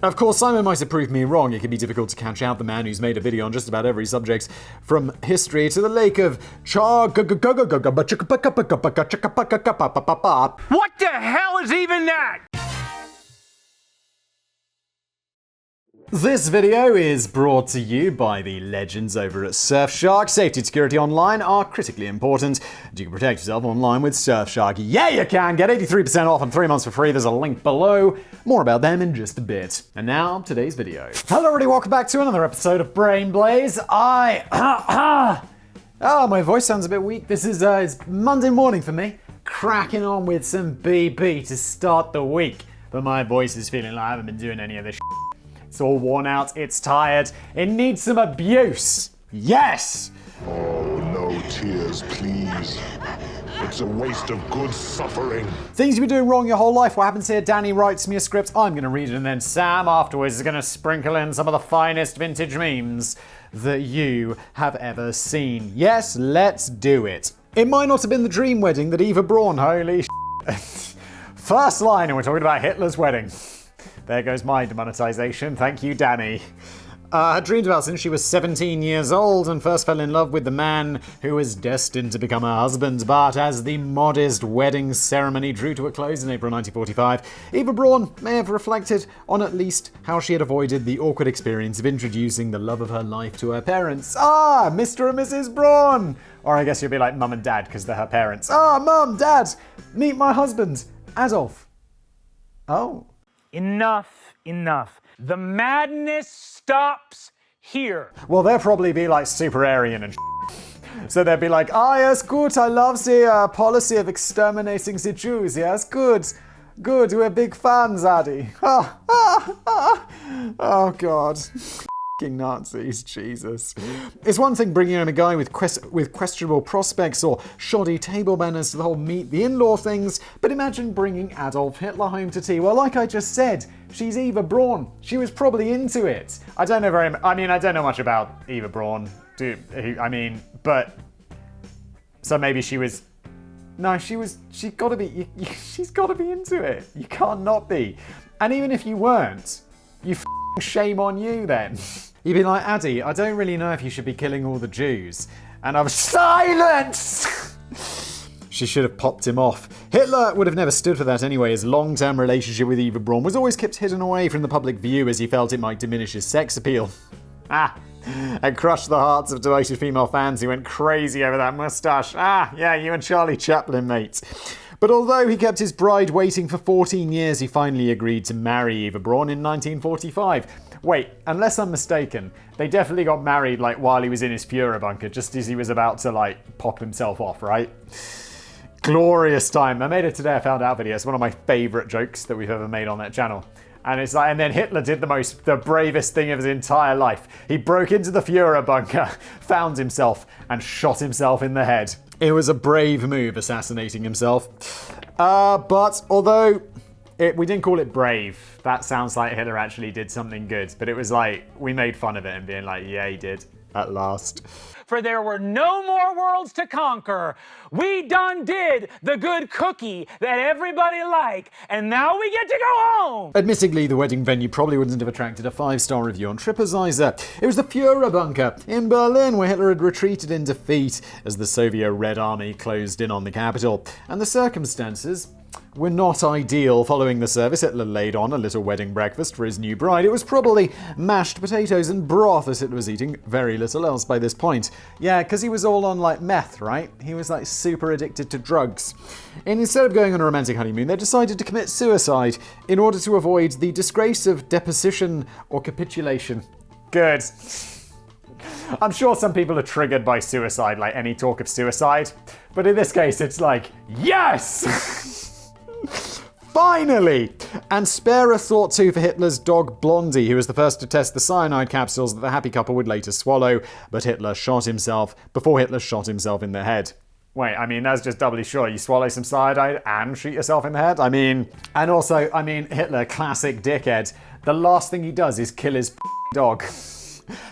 Of course, Simon might have proved me wrong. It can be difficult to catch out the man who's made a video on just about every subject, from history to the lake of What the hell is even that? This video is brought to you by the legends over at Surfshark. Safety and security online are critically important. You can protect yourself online with Surfshark. Yeah, you can! Get 83% off and 3 months for free. There's a link below. More about them in just a bit. And now, today's video. Hello everybody, welcome back to another episode of Brain Blaze. Oh, my voice sounds a bit weak. This is it's Monday morning for me. Cracking on with some BB to start the week. But my voice is feeling like I haven't been doing any of this shit. It's all worn out, it's tired, it needs some abuse. Yes! Oh, no tears, please. It's a waste of good suffering. Things you've been doing wrong your whole life. What happens here? Danny writes me a script, I'm going to read it, and then Sam afterwards is going to sprinkle in some of the finest vintage memes that you have ever seen. Yes, let's do it. It might not have been the dream wedding that Eva Braun, holy shit. First line, and we're talking about Hitler's wedding. There goes my demonetization. Thank you, Danny. Had dreamed about since she was 17 years old and first fell in love with the man who was destined to become her husband. But as the modest wedding ceremony drew to a close in April 1945, Eva Braun may have reflected on at least how she had avoided the awkward experience of introducing the love of her life to her parents. Ah, Mr. and Mrs. Braun! Or I guess you'd be like Mum and Dad because they're her parents. Ah, Mum, Dad, meet my husband, Adolf. Oh. Enough. The madness stops here. Well, they'll probably be like super Aryan and so they'll be like, yes, good, I love the policy of exterminating the Jews, yes, good, we're big fans, Addy. Oh, God. F***ing Nazis, Jesus. It's one thing bringing in a guy with questionable prospects or shoddy table manners to the whole meet the in-law things, but imagine bringing Adolf Hitler home to tea. Well, like I just said, she's Eva Braun. She was probably into it. I don't know much about Eva Braun. But so maybe she was. No, she's gotta be. She's gotta be into it. You can't not be. And even if you weren't, shame on you then. You'd be like, Addy, I don't really know if you should be killing all the Jews. And I was silence! She should have popped him off. Hitler would have never stood for that anyway. His long-term relationship with Eva Braun was always kept hidden away from the public view as he felt it might diminish his sex appeal. And crushed the hearts of devoted female fans who went crazy over that mustache. Yeah, you and Charlie Chaplin, mate. But although he kept his bride waiting for 14 years, he finally agreed to marry Eva Braun in 1945. Wait, unless I'm mistaken, they definitely got married while he was in his Führer bunker, just as he was about to pop himself off, right? Glorious time. I made it today, I found out video. It's one of my favorite jokes that we've ever made on that channel. And it's and then Hitler did the bravest thing of his entire life. He broke into the Führer bunker, found himself, and shot himself in the head. It was a brave move, assassinating himself. But although we didn't call it brave, that sounds like Hitler actually did something good. But it was we made fun of it and being like, yeah, he did, at last. For there were no more worlds to conquer. We done did the good cookie that everybody liked, and now we get to go home. Admittedly, the wedding venue probably wouldn't have attracted a 5-star review on TripAdvisor. It was the Führer bunker in Berlin, where Hitler had retreated in defeat as the Soviet Red Army closed in on the capital. And the circumstances were not ideal. Following the service, Hitler laid on a little wedding breakfast for his new bride. It was probably mashed potatoes and broth, as Hitler was eating very little else by this point. Yeah, because he was all on meth, right? He was super addicted to drugs. And instead of going on a romantic honeymoon, they decided to commit suicide in order to avoid the disgrace of deposition or capitulation. Good. I'm sure some people are triggered by suicide, any talk of suicide. But in this case, it's yes! Finally! And spare a thought too for Hitler's dog Blondie, who was the first to test the cyanide capsules that the happy couple would later swallow, but before Hitler shot himself in the head. Wait, that's just doubly sure. You swallow some cyanide and shoot yourself in the head? And also, Hitler, classic dickhead, the last thing he does is kill his dog.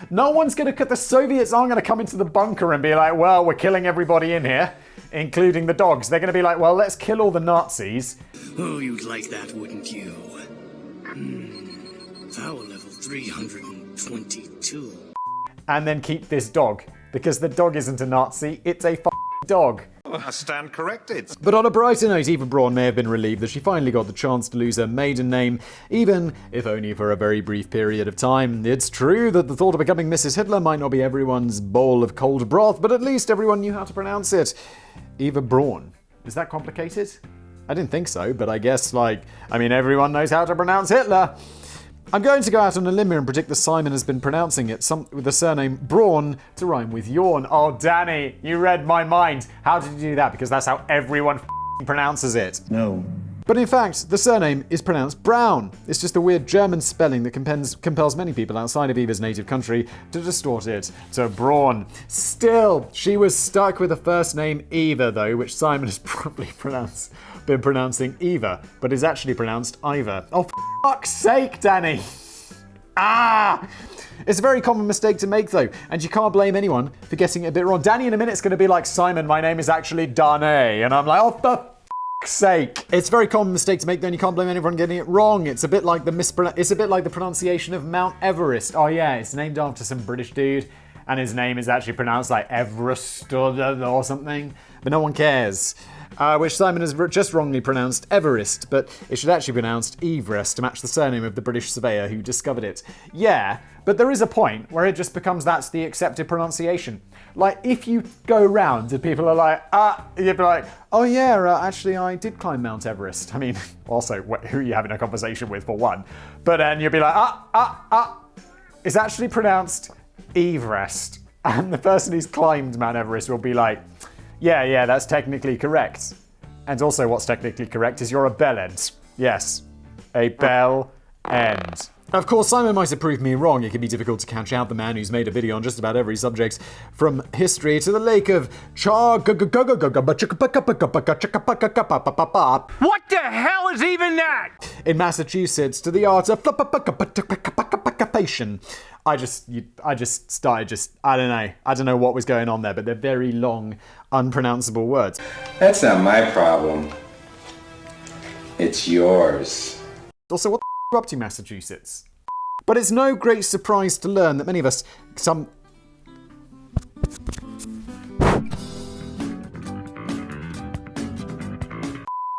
No one's the Soviets aren't gonna come into the bunker and be like, well, we're killing everybody in here, including the dogs. They're gonna be like, well, let's kill all the Nazis. Oh, you'd like that, wouldn't you? Power level 322. And then keep this dog, because the dog isn't a Nazi, it's a dog. I stand corrected. But on a brighter note, Eva Braun may have been relieved that she finally got the chance to lose her maiden name, even if only for a very brief period of time. It's true that the thought of becoming Mrs. Hitler might not be everyone's bowl of cold broth, but at least everyone knew how to pronounce it. Eva Braun. Is that complicated? I didn't think so, but I guess, everyone knows how to pronounce Hitler. I'm going to go out on a limb here and predict that Simon has been pronouncing it with the surname Braun to rhyme with yawn. Oh, Danny, you read my mind. How did you do that? Because that's how everyone pronounces it. No. But in fact, the surname is pronounced Brown. It's just a weird German spelling that compels many people outside of Eva's native country to distort it to Braun. Still, she was stuck with the first name Eva, though, which Simon has probably been pronouncing Eva, but is actually pronounced Iva. Oh, for fuck's sake, Danny! It's a very common mistake to make, though, and you can't blame anyone for getting it a bit wrong. Danny in a minute's going to be like, Simon, my name is actually Danae, and I'm like, oh, for sake. It's a very common mistake to make, then you can't blame anyone getting it wrong. It's a bit like the pronunciation of Mount Everest. Oh yeah, it's named after some British dude, and his name is actually pronounced like Everest or something, but no one cares. Which Simon has just wrongly pronounced Everest, but it should actually be pronounced Everest to match the surname of the British surveyor who discovered it. Yeah, but there is a point where it just becomes that's the accepted pronunciation. Like, if you go round and people are like, you'd be like, oh yeah, actually I did climb Mount Everest. I mean, also, who are you having a conversation with, for one? But then you'd be like, it's actually pronounced Everest. And the person who's climbed Mount Everest will be like, yeah, that's technically correct. And also what's technically correct is you're a bellend. Yes, a bell end. Of course, Simon might have proved me wrong. It can be difficult to catch out the man who's made a video on just about every subject, from history to the lake of What the hell is even that? in Massachusetts to the art of I don't know what was going on there, but they're very long, unpronounceable words. That's not my problem. It's yours. Also, what the are you up to, Massachusetts? But it's no great surprise to learn that many of us,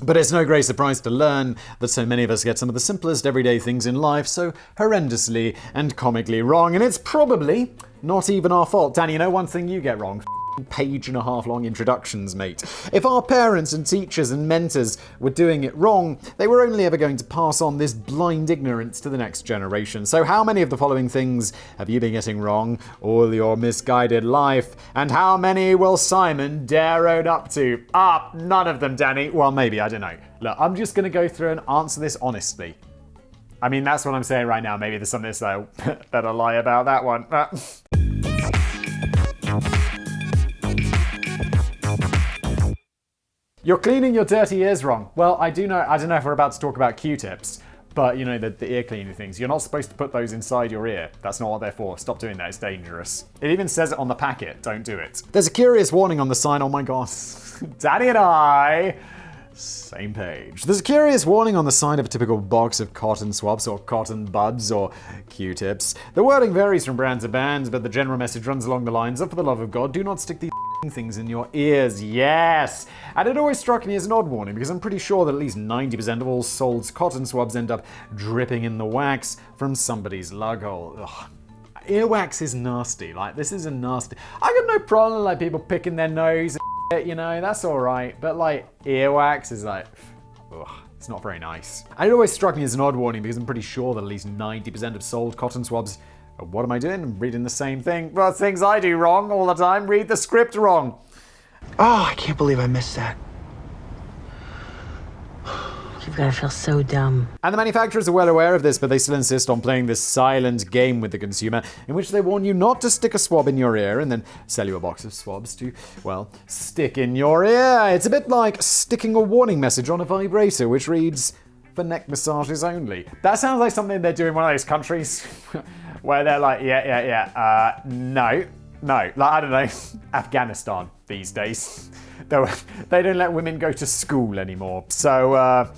But it's no great surprise to learn that so many of us get some of the simplest everyday things in life so horrendously and comically wrong, and it's probably not even our fault. Danny, you know one thing you get wrong? Page-and-a-half long introductions, mate. If our parents and teachers and mentors were doing it wrong, they were only ever going to pass on this blind ignorance to the next generation. So how many of the following things have you been getting wrong all your misguided life? And how many will Simon dare own up to? None of them, Danny. Well, maybe, I don't know. Look, I'm just going to go through and answer this honestly. I mean, that's what I'm saying right now. Maybe there's something to say. Better lie about that one. You're cleaning your dirty ears wrong. Well, I don't know if we're about to talk about Q-tips, but you know, the ear cleaning things. You're not supposed to put those inside your ear. That's not what they're for. Stop doing that, it's dangerous. It even says it on the packet, don't do it. There's a curious warning on the sign, oh my god. Danny and I, same page. There's a curious warning on the side of a typical box of cotton swabs or cotton buds or Q-tips. The wording varies from brand to brand, but the general message runs along the lines of, for the love of God, do not stick these things in your ears. Yes! And it always struck me as an odd warning because I'm pretty sure that at least 90% of all sold cotton swabs end up dripping in the wax from somebody's lug hole. Ugh. Earwax is nasty. Like, this is a nasty... I got no problem like people picking their nose and shit, you know, that's alright. But like, earwax is like... Ugh. It's not very nice. And it always struck me as an odd warning because I'm pretty sure that at least 90% of sold cotton swabs... What am I doing? I'm reading the same thing. Well, things I do wrong all the time. Read the script wrong. Oh, I can't believe I missed that. You've got to feel so dumb. And the manufacturers are well aware of this, but they still insist on playing this silent game with the consumer, in which they warn you not to stick a swab in your ear and then sell you a box of swabs to, well, stick in your ear. It's a bit like sticking a warning message on a vibrator, which reads, for neck massages only. That sounds like something they do in one of those countries where they're like, no. Like, I don't know, Afghanistan these days. They don't let women go to school anymore. So,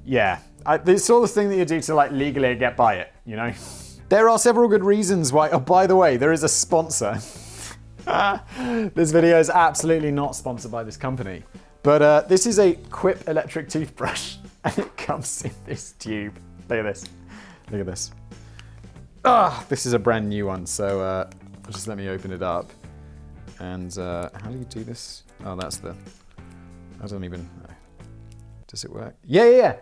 yeah. It's sort of thing that you do to, like, legally get by it. you know? There are several good reasons why. Oh, by the way, there is a sponsor. This video is absolutely not sponsored by this company. But this is a Quip electric toothbrush, and it comes in this tube. Look at this. Look at this. This is a brand new one, so just let me open it up. And how do you do this? Oh, that's the... I don't even... Does it work? Yeah.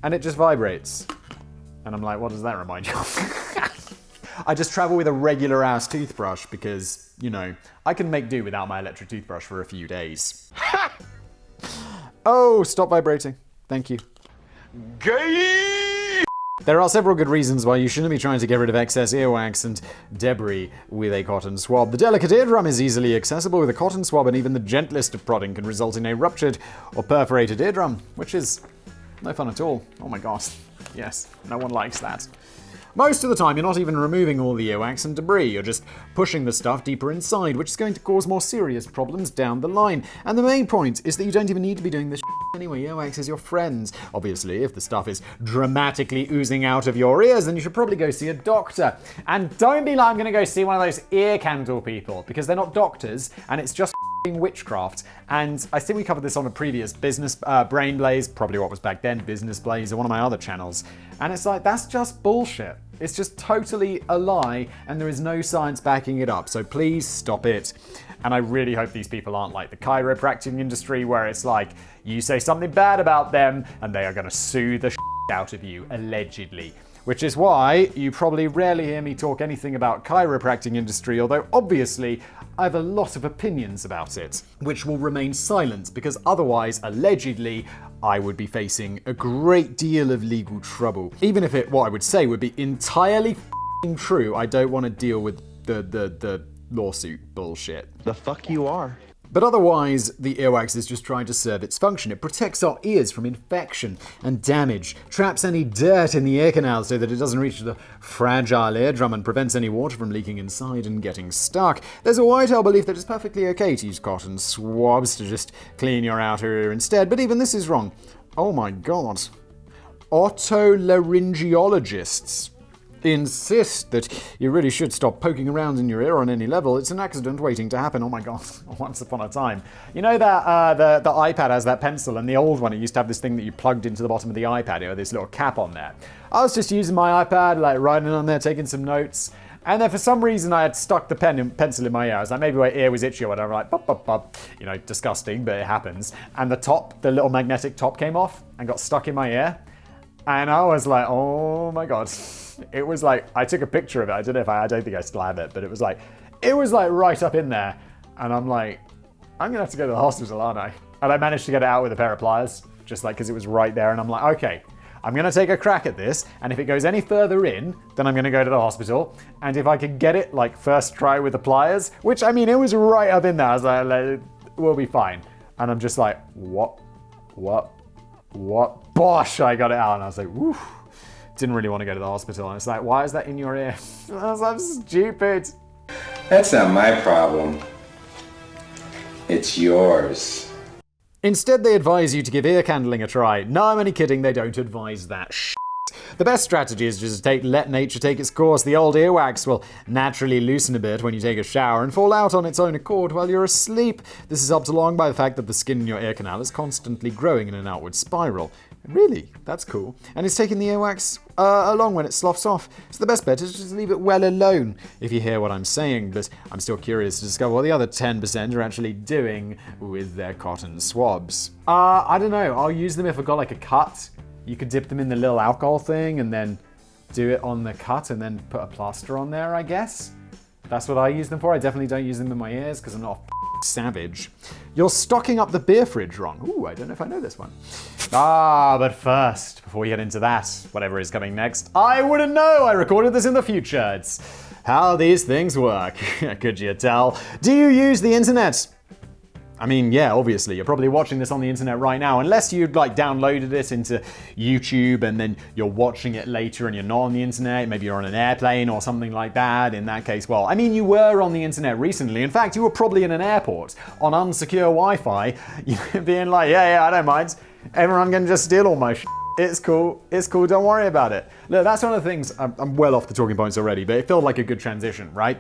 And it just vibrates. And I'm like, what does that remind you of? I just travel with a regular ass toothbrush because, you know, I can make do without my electric toothbrush for a few days. Oh, stop vibrating. Thank you. Gay! There are several good reasons why you shouldn't be trying to get rid of excess earwax and debris with a cotton swab. The delicate eardrum is easily accessible with a cotton swab, and even the gentlest of prodding can result in a ruptured or perforated eardrum, which is no fun at all. Oh my god. Yes, no one likes that. Most of the time, you're not even removing all the earwax and debris, you're just pushing the stuff deeper inside, which is going to cause more serious problems down the line. And the main point is that you don't even need to be doing this anyway. Earwax is your friend. Obviously, if the stuff is dramatically oozing out of your ears, then you should probably go see a doctor. And don't be like, I'm gonna go see one of those ear candle people, because they're not doctors, and it's just witchcraft. And I think we covered this on a previous business Brain Blaze, probably what was back then, Business Blaze, or one of my other channels. And it's like, that's just bullshit. It's just totally a lie, and there is no science backing it up. So please stop it. And I really hope these people aren't like the chiropractic industry, where it's like, you say something bad about them, and they are gonna sue the out of you, allegedly. Which is why you probably rarely hear me talk anything about chiropractic industry, although obviously I have a lot of opinions about it, which will remain silent because otherwise, allegedly, I would be facing a great deal of legal trouble. Even if what I would say would be entirely true, I don't want to deal with the lawsuit bullshit. The fuck you are. But otherwise, the earwax is just trying to serve its function. It protects our ears from infection and damage, traps any dirt in the ear canal so that it doesn't reach the fragile eardrum, and prevents any water from leaking inside and getting stuck. There's a wide-held belief that it's perfectly okay to use cotton swabs to just clean your outer ear instead, but even this is wrong. Oh my god. Otolaryngologists insist that you really should stop poking around in your ear on any level. It's an accident waiting to happen. Oh my god. Once upon a time. You know that the iPad has that pencil, and the old one, it used to have this thing that you plugged into the bottom of the iPad, you know, this little cap on there. I was just using my iPad, like writing on there, taking some notes, and then for some reason I had stuck the pencil in my ear. I was like, maybe my ear was itchy or whatever, like, pop. You know, disgusting, but it happens. And the little magnetic top came off and got stuck in my ear. And I was like, oh my god. It was like, I took a picture of it. I don't think I still have it, but it was like right up in there. And I'm like, I'm gonna have to go to the hospital, aren't I? And I managed to get it out with a pair of pliers, just like, because it was right there. And I'm like, okay, I'm gonna take a crack at this. And if it goes any further in, then I'm gonna go to the hospital. And if I can get it, like, first try with the pliers, which, I mean, it was right up in there. I was like, we'll be fine. And I'm just like, what? Bosh, I got it out. And I was like, woof. Didn't really want to go to the hospital. And it's like, why is that in your ear? I was like, I'm stupid. That's not my problem. It's yours. Instead, they advise you to give ear candling a try. No, I'm only kidding. They don't advise that The best strategy is just to let nature take its course. The old earwax will naturally loosen a bit when you take a shower and fall out on its own accord while you're asleep. This is helped along by the fact that the skin in your ear canal is constantly growing in an outward spiral. Really? That's cool. And it's taking the earwax along when it sloughs off. So the best bet is just leave it well alone, if you hear what I'm saying. But I'm still curious to discover what the other 10% are actually doing with their cotton swabs. I don't know. I'll use them if I've got like a cut. You could dip them in the little alcohol thing and then do it on the cut and then put a plaster on there, I guess. That's what I use them for. I definitely don't use them in my ears because I'm not a savage. You're stocking up the beer fridge wrong. Ooh, I don't know if I know this one. But first, before we get into that, whatever is coming next, I wouldn't know. I recorded this in the future. It's how these things work. Could you tell? Do you use the internet? I mean, yeah, obviously, you're probably watching this on the internet right now, unless you'd like downloaded it into YouTube and then you're watching it later and you're not on the internet, maybe you're on an airplane or something like that. In that case, well, I mean, you were on the internet recently. In fact, you were probably in an airport on unsecure Wi-Fi, being like, yeah, I don't mind. Everyone can just steal all my shit. It's cool. It's cool. Don't worry about it. Look, that's one of the things. I'm well off the talking points already, but it felt like a good transition, right?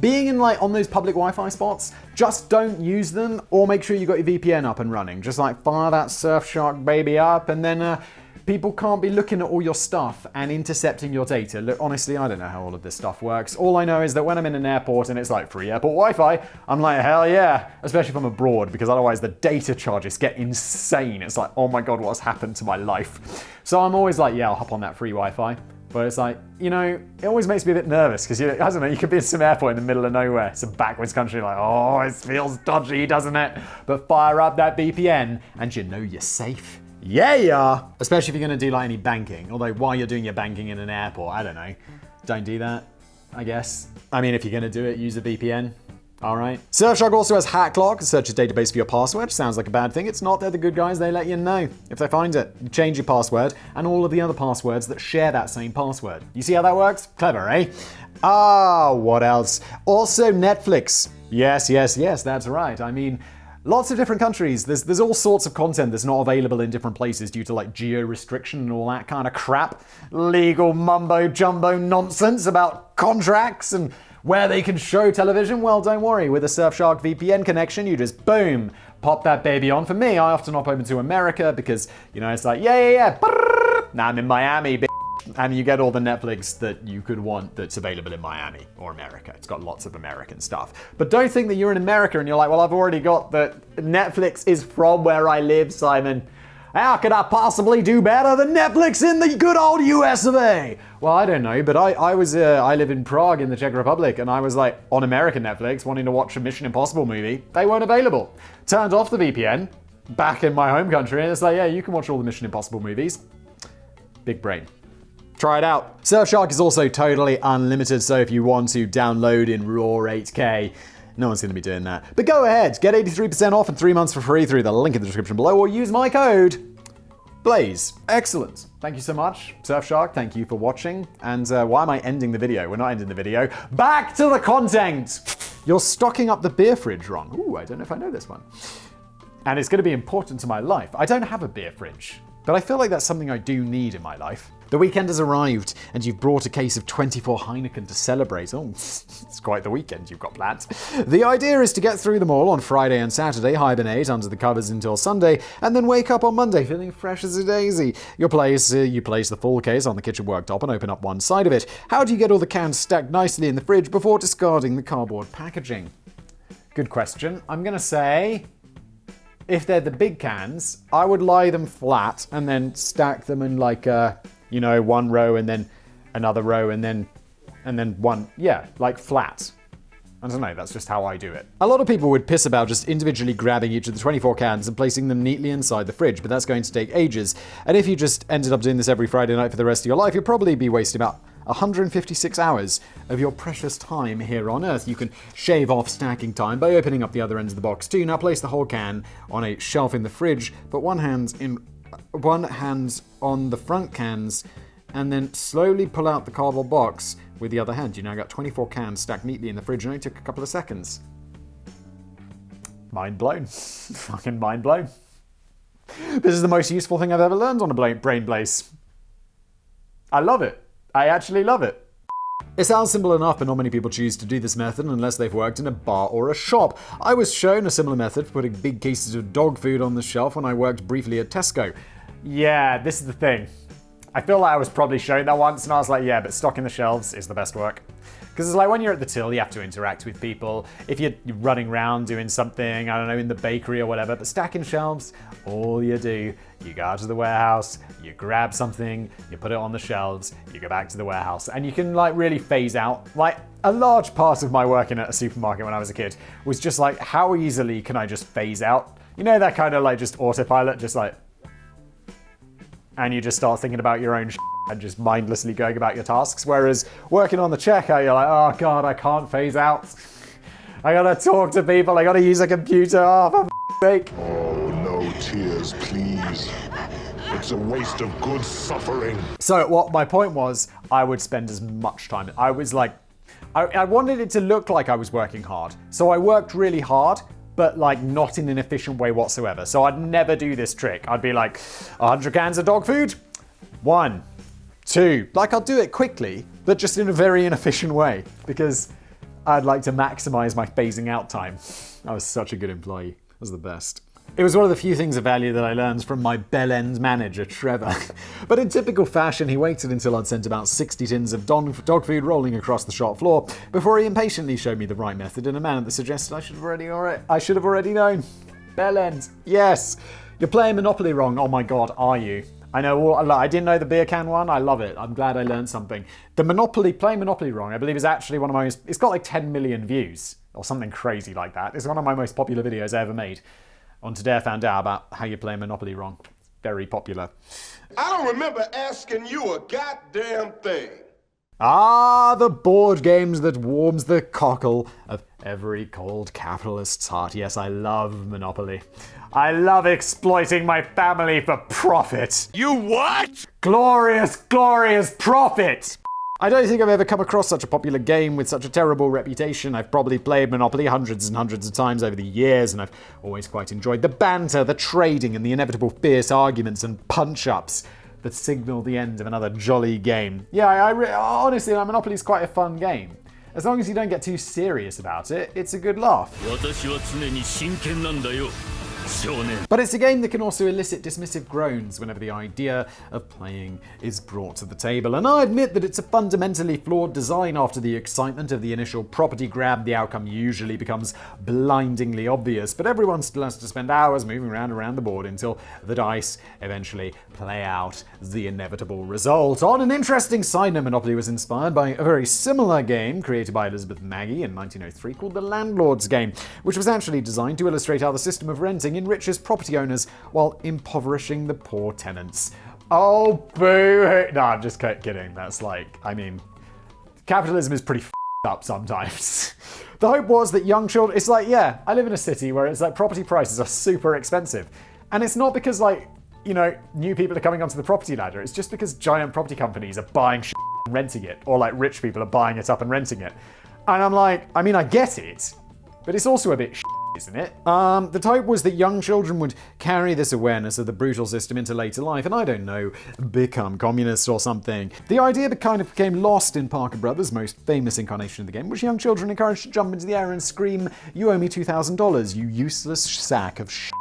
Being in like on those public Wi-Fi spots, just don't use them, or make sure you got your VPN up and running. Just like fire that Surfshark baby up, and then people can't be looking at all your stuff and intercepting your data. Look, honestly, I don't know how all of this stuff works. All I know is that when I'm in an airport and it's like free airport Wi-Fi, I'm like, hell yeah, especially if I'm abroad, because otherwise the data charges get insane. It's like, oh my God, what's happened to my life? So I'm always like, yeah, I'll hop on that free Wi-Fi. But it's like, you know, it always makes me a bit nervous because, I don't know, you could be in some airport in the middle of nowhere, some backwards country, like, oh, it feels dodgy, doesn't it? But fire up that VPN and you know you're safe. Yeah, you are. Especially if you're going to do like any banking. Although while you're doing your banking in an airport, I don't know, don't do that, I guess. I mean, if you're going to do it, use a VPN. All right. Surfshark also has HackLock, search a database for your password. Sounds like a bad thing. It's not. They're the good guys. They let you know if they find it. You change your password and all of the other passwords that share that same password. You see how that works? Clever, eh? What else? Also Netflix. Yes, that's right. I mean, lots of different countries. There's all sorts of content that's not available in different places due to like geo restriction and all that kind of crap. Legal mumbo jumbo nonsense about contracts and where they can show television. Well, don't worry. With a Surfshark VPN connection, you just boom, pop that baby on. For me, I often hop over to America because, you know, it's like, yeah. Now I'm in Miami, and you get all the Netflix that you could want that's available in Miami or America. It's got lots of American stuff. But don't think that you're in America and you're like, well, I've already got the Netflix is from where I live, Simon. How could I possibly do better than Netflix in the good old US of A? Well, I don't know, but I live in Prague in the Czech Republic, and I was like on American Netflix wanting to watch a Mission Impossible movie. They weren't available. Turned off the VPN, back in my home country, and it's like, yeah, you can watch all the Mission Impossible movies. Big brain. Try it out. Surfshark is also totally unlimited, so if you want to download in RAW 8K, no one's going to be doing that. But go ahead, get 83% off and 3 months for free through the link in the description below, or use my code Blaze. Excellent. Thank you so much, Surfshark. Thank you for watching. And why am I ending the video? We're not ending the video. Back to the content. You're stocking up the beer fridge wrong. Ooh, I don't know if I know this one. And it's going to be important to my life. I don't have a beer fridge, but I feel like that's something I do need in my life. The weekend has arrived, and you've brought a case of 24 Heineken to celebrate. Oh, it's quite the weekend you've got planned. The idea is to get through them all on Friday and Saturday, hibernate under the covers until Sunday, and then wake up on Monday feeling fresh as a daisy. You place the full case on the kitchen worktop and open up one side of it. How do you get all the cans stacked nicely in the fridge before discarding the cardboard packaging? Good question. I'm going to say, if they're the big cans, I would lie them flat and then stack them in like one row and then another row and then one, like flat. I don't know, that's just how I do it. A lot of people would piss about just individually grabbing each of the 24 cans and placing them neatly inside the fridge, but that's going to take ages. And if you just ended up doing this every Friday night for the rest of your life, you'll probably be wasting about 156 hours of your precious time here on Earth. You can shave off stacking time by opening up the other ends of the box too. Now place the whole can on a shelf in the fridge, but one hand on the front cans, and then slowly pull out the cardboard box with the other hand. You now got 24 cans stacked neatly in the fridge, and it only took a couple of seconds. Mind blown. Fucking mind blown. This is the most useful thing I've ever learned on a Brain Blaze. I love it. I actually love it. It sounds simple enough, but not many people choose to do this method unless they've worked in a bar or a shop. I was shown a similar method for putting big cases of dog food on the shelf when I worked briefly at Tesco. Yeah, this is the thing. I feel like I was probably shown that once, and I was like, yeah, but stocking the shelves is the best work. Because it's like when you're at the till, you have to interact with people. If you're running around doing something, I don't know, in the bakery or whatever, but stacking shelves, all you do, you go out to the warehouse, you grab something, you put it on the shelves, you go back to the warehouse, and you can like really phase out. Like a large part of my working at a supermarket when I was a kid was just like, how easily can I just phase out? You know, that kind of like just autopilot, just like, and you just start thinking about your own and just mindlessly going about your tasks. Whereas working on the checkout, you're like, oh God, I can't phase out. I gotta talk to people, I gotta use a computer, oh, for sake. Oh, no tears, please. It's a waste of good suffering. So what my point was, I would spend as much time. I was like, I wanted it to look like I was working hard. So I worked really hard, but like not in an efficient way whatsoever. So I'd never do this trick. I'd be like, 100 cans of dog food? 1, 2. Like, I'll do it quickly, but just in a very inefficient way, because I'd like to maximize my phasing out time. I was such a good employee. I was the best. It was one of the few things of value that I learned from my Bell End manager, Trevor. But in typical fashion, he waited until I'd sent about 60 tins of dog food rolling across the shop floor before he impatiently showed me the right method in a manner that suggested I should have already known. Bell End, yes. You're playing Monopoly wrong. Oh my god, are you? I know. I didn't know the beer can one. I love it. I'm glad I learned something. Playing Monopoly wrong, I believe, is actually one of my most. It's got like 10 million views or something crazy like that. It's one of my most popular videos I ever made. On Today I found out about how you play Monopoly wrong. Very popular. I don't remember asking you a goddamn thing. Ah, the board games that warms the cockle of every cold capitalist's heart. Yes, I love Monopoly. I love exploiting my family for profit. You what? Glorious, glorious profit! I don't think I've ever come across such a popular game with such a terrible reputation. I've probably played Monopoly hundreds and hundreds of times over the years, and I've always quite enjoyed the banter, the trading, and the inevitable fierce arguments and punch-ups that signal the end of another jolly game. Yeah, honestly, Monopoly's quite a fun game. As long as you don't get too serious about it, it's a good laugh. But it's a game that can also elicit dismissive groans whenever the idea of playing is brought to the table. And I admit that it's a fundamentally flawed design. After the excitement of the initial property grab, the outcome usually becomes blindingly obvious. But everyone still has to spend hours moving around the board until the dice eventually play out the inevitable result. On an interesting side note, Monopoly was inspired by a very similar game created by Elizabeth Maggie in 1903 called The Landlord's Game, which was actually designed to illustrate how the system of renting enriches property owners while impoverishing the poor tenants. Oh, boo! No, I'm just kidding. That's capitalism is pretty up sometimes. The hope was that young children... It's like, yeah, I live in a city where it's like property prices are super expensive. And it's not because new people are coming onto the property ladder. It's just because giant property companies are buying shit and renting it. Or like rich people are buying it up and renting it. And I'm like, I get it, but it's also a bit shit, isn't it? The hope was that young children would carry this awareness of the brutal system into later life and, I don't know, become communists or something. The idea kind of became lost in Parker Brothers' most famous incarnation of the game, which young children encouraged to jump into the air and scream, "You owe me $2,000, you useless sack of shit."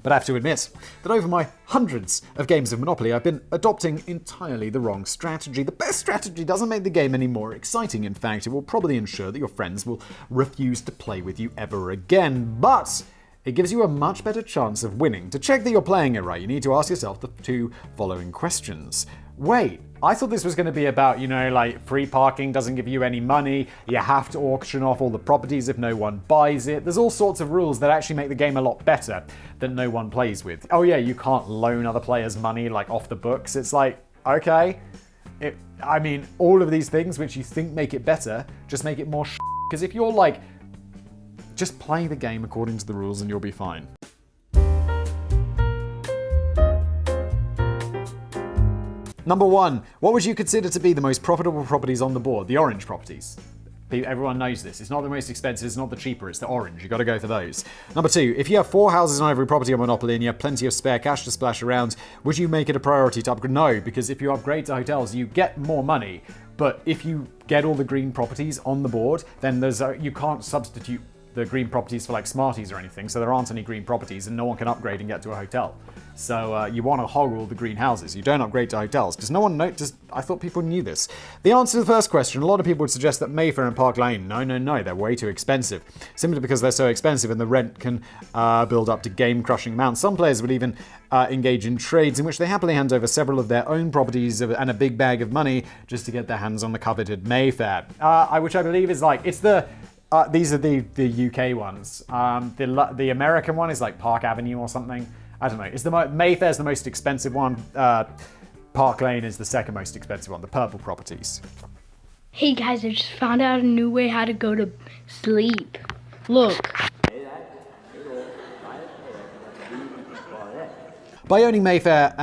But I have to admit that over my hundreds of games of Monopoly, I've been adopting entirely the wrong strategy. The best strategy doesn't make the game any more exciting. In fact, it will probably ensure that your friends will refuse to play with you ever again. But it gives you a much better chance of winning. To check that you're playing it right, you need to ask yourself the 2 following questions. Wait, I thought this was going to be about, free parking doesn't give you any money, you have to auction off all the properties if no one buys it. There's all sorts of rules that actually make the game a lot better that no one plays with. Oh yeah, you can't loan other players money off the books. It's like, okay. All of these things which you think make it better just make it more because if you're just play the game according to the rules and you'll be fine. Number 1, what would you consider to be the most profitable properties on the board? The orange properties. Everyone knows this. It's not the most expensive, it's not the cheaper, it's the orange. You got to go for those. Number 2, if you have 4 houses on every property on Monopoly and you have plenty of spare cash to splash around, would you make it a priority to upgrade? No, because if you upgrade to hotels, you get more money. But if you get all the green properties on the board, then you can't substitute the green properties for Smarties or anything, so there aren't any green properties and no one can upgrade and get to a hotel. So you want to hog all the green houses. You don't upgrade to hotels. Does no one know? I thought people knew this. The answer to the first question, a lot of people would suggest that Mayfair and Park Lane, no, they're way too expensive. Simply because they're so expensive and the rent can build up to game-crushing amounts. Some players would even engage in trades in which they happily hand over several of their own properties and a big bag of money just to get their hands on the coveted Mayfair. Which I believe is it's the... these are the UK ones. The American one is Park Avenue or something. I don't know. Mayfair's the most expensive one. Park Lane is the second most expensive one. The purple properties. Hey guys, I just found out a new way how to go to sleep. Look. But owning Mayfair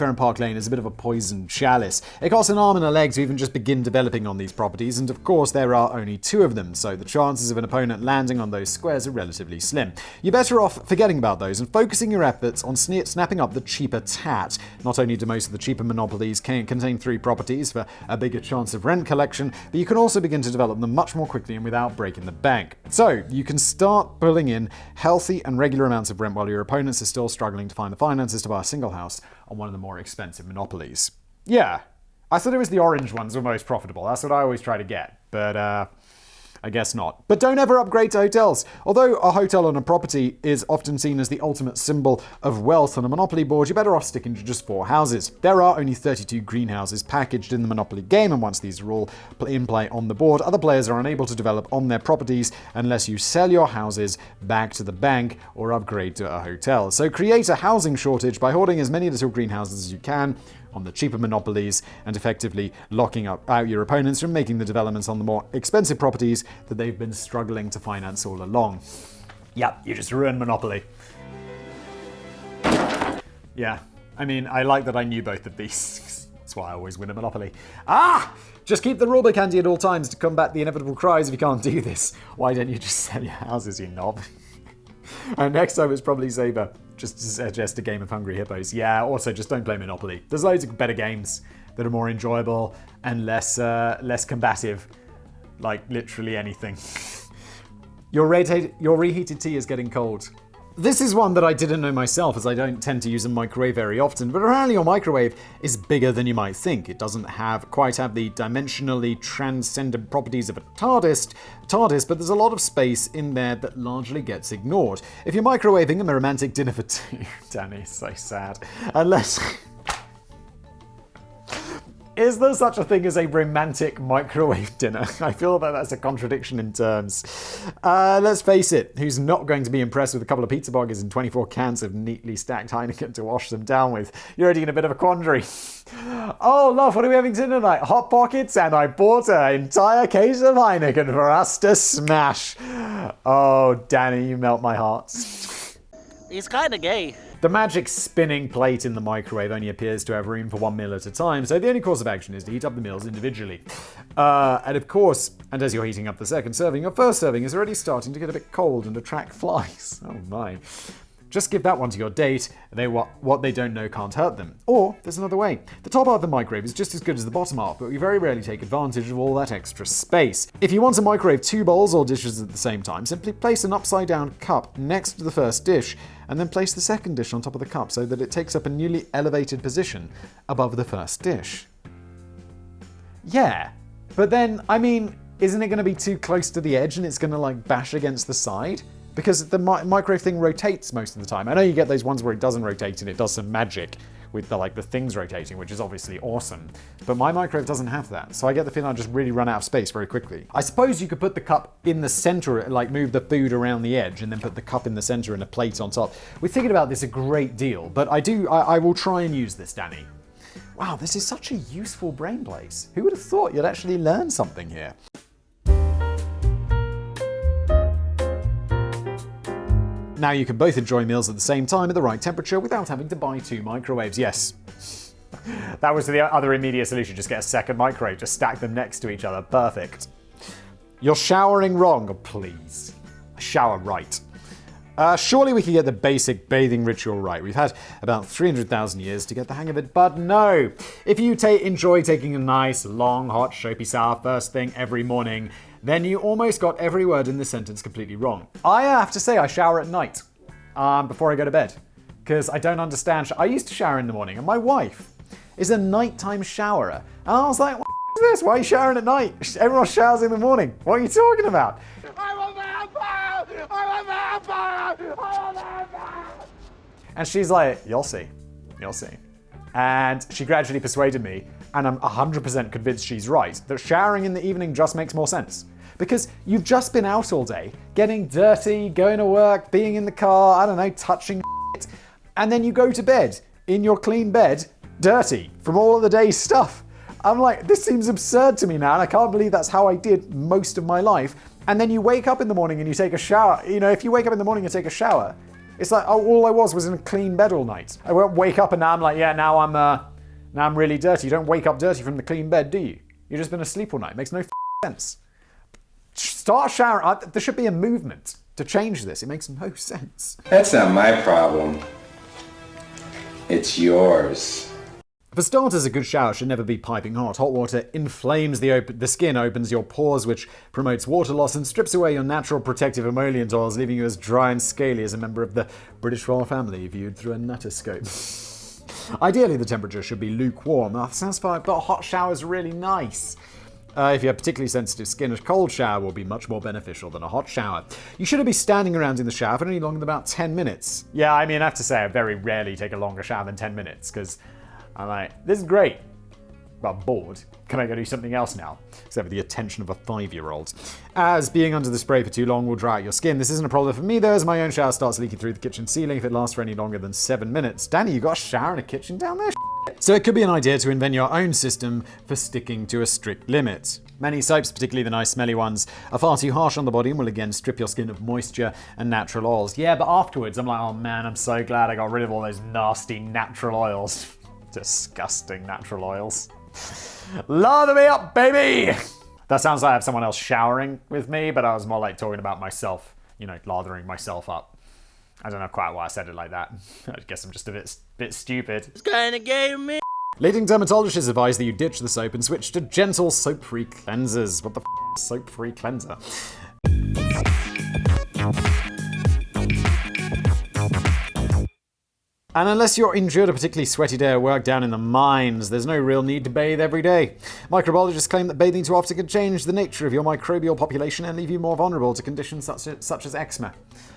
and Park Lane is a bit of a poisoned chalice. It costs an arm and a leg to even just begin developing on these properties, and of course there are only 2 of them, so the chances of an opponent landing on those squares are relatively slim. You're better off forgetting about those and focusing your efforts on snapping up the cheaper tat. Not only do most of the cheaper monopolies contain 3 properties for a bigger chance of rent collection, but you can also begin to develop them much more quickly and without breaking the bank. So you can start pulling in healthy and regular amounts of rent while your opponents are still struggling to find the finances to buy a single house on one of the more expensive monopolies. Yeah, I thought it was the orange ones were most profitable. That's what I always try to get, but I guess not. But don't ever upgrade to hotels. Although a hotel on a property is often seen as the ultimate symbol of wealth on a Monopoly board, you're better off sticking to just 4 houses. There are only 32 greenhouses packaged in the Monopoly game, and once these are all in play on the board, other players are unable to develop on their properties unless you sell your houses back to the bank or upgrade to a hotel. So create a housing shortage by hoarding as many little greenhouses as you can on the cheaper monopolies and effectively locking out your opponents from making the developments on the more expensive properties that they've been struggling to finance all along. Yep, you just ruined Monopoly. Yeah, I mean, I like that I knew both of these. That's why I always win a Monopoly. Just keep the rulebook handy at all times to combat the inevitable cries if you can't do this. Why don't you just sell your houses, you knob? And next time it's probably safer just to suggest a game of Hungry Hippos. Yeah, also just don't play Monopoly. There's loads of better games that are more enjoyable and less combative. Like literally anything. Your reheated tea is getting cold. This is one that I didn't know myself, as I don't tend to use a microwave very often, but apparently your microwave is bigger than you might think. It doesn't quite have the dimensionally transcendent properties of a TARDIS, but there's a lot of space in there that largely gets ignored. If you're microwaving a romantic dinner for 2, Danny, so sad. Is there such a thing as a romantic microwave dinner? I feel that that's a contradiction in terms. Let's face it, who's not going to be impressed with a couple of pizza burgers and 24 cans of neatly stacked Heineken to wash them down with? You're already in a bit of a quandary. Oh, love, what are we having dinner tonight? Hot Pockets, and I bought an entire case of Heineken for us to smash. Oh, Danny, you melt my heart. He's kinda gay. The magic spinning plate in the microwave only appears to have room for 1 meal at a time, so the only course of action is to heat up the meals individually. And of course, and as you're heating up the second serving, your first serving is already starting to get a bit cold and attract flies. Oh my. Just give that one to your date. What they don't know can't hurt them. Or, there's another way. The top half of the microwave is just as good as the bottom half, but we very rarely take advantage of all that extra space. If you want to microwave 2 bowls or dishes at the same time, simply place an upside-down cup next to the first dish, and then place the second dish on top of the cup so that it takes up a newly elevated position above the first dish. Yeah, but then, I mean, isn't it going to be too close to the edge and it's going to like bash against the side? Because the microwave thing rotates most of the time. I know you get those ones where it doesn't rotate and it does some magic with the things rotating, which is obviously awesome. But my microwave doesn't have that, so I get the feeling I just really run out of space very quickly. I suppose you could put the cup in the center, like move the food around the edge and then put the cup in the center and a plate on top. We're thinking about this a great deal, but I will try and use this, Danny. Wow, this is such a useful brain place. Who would have thought you'd actually learn something here? Now you can both enjoy meals at the same time at the right temperature without having to buy 2 microwaves. Yes. That was the other immediate solution. Just get a second microwave. Just stack them next to each other. Perfect. You're showering wrong. Oh, please. Shower right. Surely we could get the basic bathing ritual right. We've had about 300,000 years to get the hang of it, but no. If you enjoy taking a nice, long, hot, soapy shower first thing every morning, then you almost got every word in this sentence completely wrong. I have to say I shower at night before I go to bed because I don't understand. I used to shower in the morning, and my wife is a nighttime showerer. And I was like, what is this? Why are you showering at night? Everyone showers in the morning. What are you talking about? I'm a vampire! I'm a vampire! I'm a vampire! And she's like, you'll see. You'll see. And she gradually persuaded me, and I'm 100% convinced she's right, that showering in the evening just makes more sense. Because you've just been out all day, getting dirty, going to work, being in the car, I don't know, touching shit, and then you go to bed, in your clean bed, dirty, from all of the day's stuff. I'm like, this seems absurd to me now, and I can't believe that's how I did most of my life. And then you wake up in the morning and you take a shower. You know, if you wake up in the morning and take a shower, It's like, oh, all I was in a clean bed all night. I won't wake up and now I'm like, yeah, now I'm really dirty. You don't wake up dirty from the clean bed, do you? You've just been asleep all night. It makes no sense. Start showering. There should be a movement to change this. It makes no sense. That's not my problem. It's yours. For starters, a good shower should never be piping hot. Hot water inflames the skin, opens your pores, which promotes water loss and strips away your natural protective emollient oils, leaving you as dry and scaly as a member of the British royal family viewed through a natoscope. Ideally, the temperature should be lukewarm. That sounds fine, but a hot shower is really nice. If you have particularly sensitive skin, a cold shower will be much more beneficial than a hot shower. You shouldn't be standing around in the shower for any longer than about 10 minutes. Yeah, I mean, I have to say, I very rarely take a longer shower than 10 minutes, because I'm like, this is great. Well, I'm bored. Can I go do something else now? Except for the attention of a 5-year-old. As being under the spray for too long will dry out your skin. This isn't a problem for me, though, as my own shower starts leaking through the kitchen ceiling if it lasts for any longer than 7 minutes. Danny, you got a shower in a kitchen down there? So it could be an idea to invent your own system for sticking to a strict limit. Many soaps, particularly the nice smelly ones, are far too harsh on the body and will again strip your skin of moisture and natural oils. Yeah, but afterwards I'm like, oh man, I'm so glad I got rid of all those nasty natural oils. Disgusting natural oils. Lather me up, baby! That sounds like I have someone else showering with me, but I was more like talking about myself, lathering myself up. I don't know quite why I said it like that. I guess I'm just a bit stupid. It's kinda gay, man. Leading dermatologists advise that you ditch the soap and switch to gentle soap-free cleansers. What the f*** soap-free cleanser? And unless you're injured a particularly sweaty day of work down in the mines, there's no real need to bathe every day. Microbiologists claim that bathing too often can change the nature of your microbial population and leave you more vulnerable to conditions such as eczema.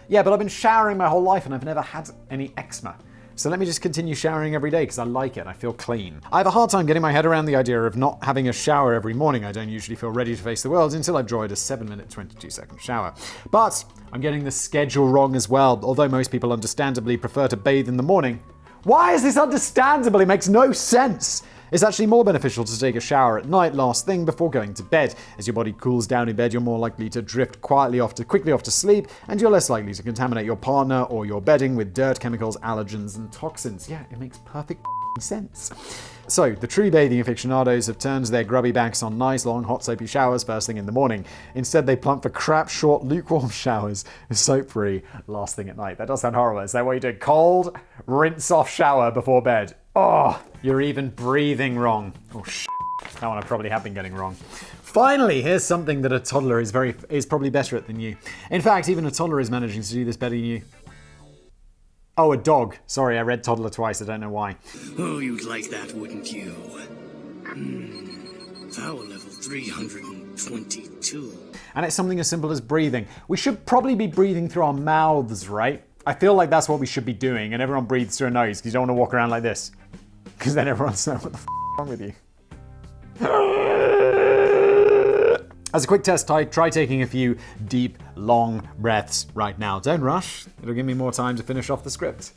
Yeah, but I've been showering my whole life and I've never had any eczema. So let me just continue showering every day because I like it and I feel clean. I have a hard time getting my head around the idea of not having a shower every morning. I don't usually feel ready to face the world until I've enjoyed a 7-minute, 22-second shower. But I'm getting the schedule wrong as well. Although most people understandably prefer to bathe in the morning. Why is this understandable? It makes no sense. It's actually more beneficial to take a shower at night last thing before going to bed. As your body cools down in bed, you're more likely to drift quickly off to sleep, and you're less likely to contaminate your partner or your bedding with dirt, chemicals, allergens, and toxins. Yeah, it makes perfect sense. So, the true bathing aficionados have turned their grubby backs on nice, long, hot, soapy showers first thing in the morning. Instead, they plump for crap, short, lukewarm showers, soap-free, last thing at night. That does sound horrible. Is that what you do? Cold, rinse-off shower before bed. Oh, you're even breathing wrong. Oh, that one I probably have been getting wrong. Finally, here's something that a toddler is probably better at than you. In fact, even a toddler is managing to do this better than you. Oh, a dog. Sorry, I read toddler twice. I don't know why. Oh, you'd like that, wouldn't you? Power level 322. And it's something as simple as breathing. We should probably be breathing through our mouths, right? I feel like that's what we should be doing, and everyone breathes through a nose because you don't want to walk around like this. Because then everyone's like, what the f*** is wrong with you? As a quick test, try taking a few deep, long breaths right now. Don't rush. It'll give me more time to finish off the script.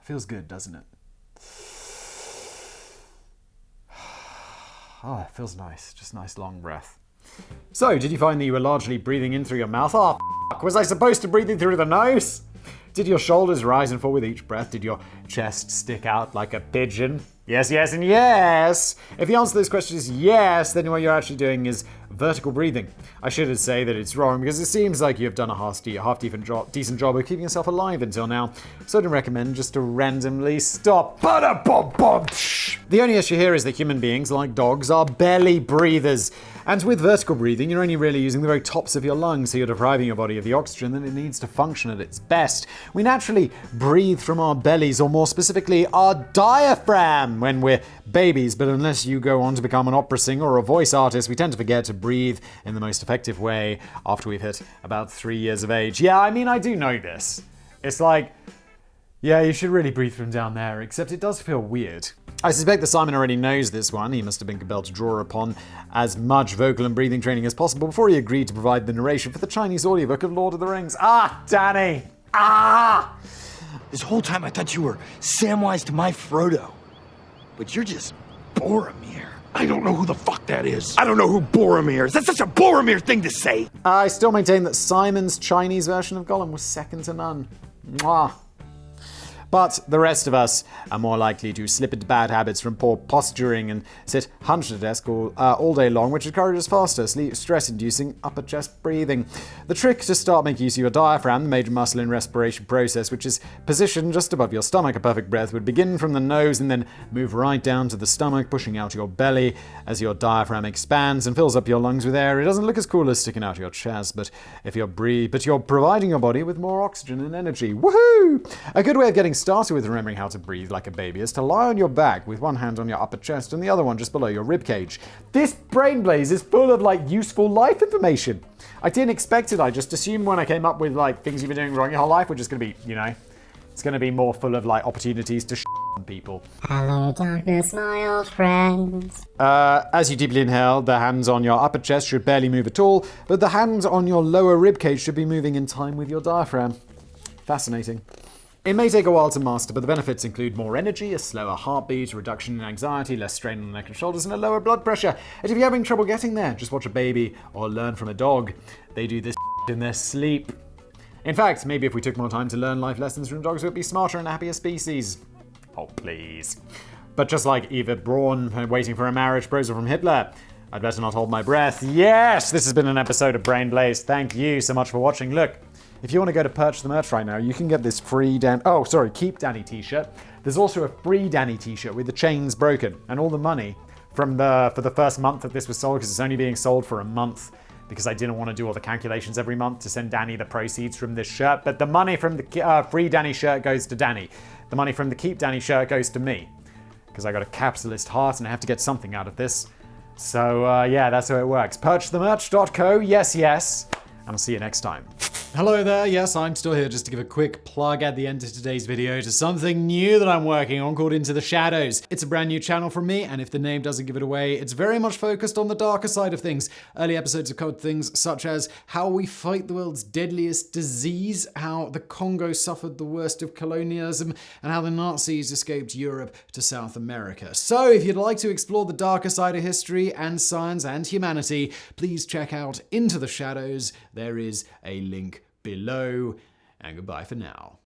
Feels good, doesn't it? Oh, it feels nice. Just a nice long breath. So, did you find that you were largely breathing in through your mouth? Oh, was I supposed to breathe in through the nose? Did your shoulders rise and fall with each breath? Did your chest stick out like a pigeon? Yes, yes, and yes! If the answer to this question is yes, then what you're actually doing is vertical breathing. I should say that it's wrong because it seems like you've done a decent job of keeping yourself alive until now. So I'd recommend just to randomly stop. The only issue here is that human beings, like dogs, are belly breathers. And with vertical breathing, you're only really using the very tops of your lungs, so you're depriving your body of the oxygen that it needs to function at its best. We naturally breathe from our bellies, or more specifically, our diaphragm, when we're babies, but unless you go on to become an opera singer or a voice artist, we tend to forget to breathe in the most effective way after we've hit about 3 years of age. Yeah, I mean, I do know this. It's like, yeah, you should really breathe from down there, except it does feel weird. I suspect that Simon already knows this one. He must have been compelled to draw upon as much vocal and breathing training as possible before he agreed to provide the narration for the Chinese audiobook of Lord of the Rings. Ah, Danny! Ah! This whole time I thought you were Samwise to my Frodo. But you're just Boromir. I don't know who the fuck that is. I don't know who Boromir is. That's such a Boromir thing to say. I still maintain that Simon's Chinese version of Gollum was second to none. Mwah. But the rest of us are more likely to slip into bad habits from poor posturing and sit hunched at a desk all day long, which encourages faster, stress-inducing upper chest breathing. The trick to start making use of your diaphragm, the major muscle in respiration process, which is positioned just above your stomach. A perfect breath would begin from the nose and then move right down to the stomach, pushing out your belly as your diaphragm expands and fills up your lungs with air. It doesn't look as cool as sticking out your chest, but you're providing your body with more oxygen and energy. Woohoo! A good way of getting started with remembering how to breathe like a baby is to lie on your back with one hand on your upper chest and the other one just below your ribcage. This brain blaze is full of useful life information. I didn't expect it. I just assumed when I came up with things you've been doing wrong your whole life were just going to be, it's going to be more full of opportunities to on people. Hello, darkness, my old friends. As you deeply inhale, the hands on your upper chest should barely move at all, but the hands on your lower ribcage should be moving in time with your diaphragm. Fascinating. It may take a while to master, but the benefits include more energy, a slower heartbeat, a reduction in anxiety, less strain on the neck and shoulders, and a lower blood pressure. And if you're having trouble getting there, just watch a baby or learn from a dog. They do this in their sleep. In fact, maybe if we took more time to learn life lessons from dogs, we'd be smarter and a happier species. Oh, please. But just like Eva Braun waiting for a marriage proposal from Hitler, I'd better not hold my breath. Yes, this has been an episode of Brain Blaze. Thank you so much for watching. Look, if you want to go to purchase the merch right now, you can get this free Keep Danny t-shirt. There's also a free Danny t-shirt with the chains broken, and all the money for the first month that this was sold, because it's only being sold for a month, because I didn't want to do all the calculations every month to send Danny the proceeds from this shirt. But the money from the free Danny shirt goes to Danny. The money from the Keep Danny shirt goes to me, because I got a capitalist heart and I have to get something out of this. So that's how it works. Purchasethemerch.co, yes, and I'll see you next time. Hello there, yes, I'm still here just to give a quick plug at the end of today's video to something new that I'm working on called Into the Shadows. It's a brand new channel from me, and if the name doesn't give it away, it's very much focused on the darker side of things. Early episodes have covered things such as how we fight the world's deadliest disease, how the Congo suffered the worst of colonialism, and how the Nazis escaped Europe to South America. So if you'd like to explore the darker side of history and science and humanity, please check out Into the Shadows. There is a link below, and goodbye for now.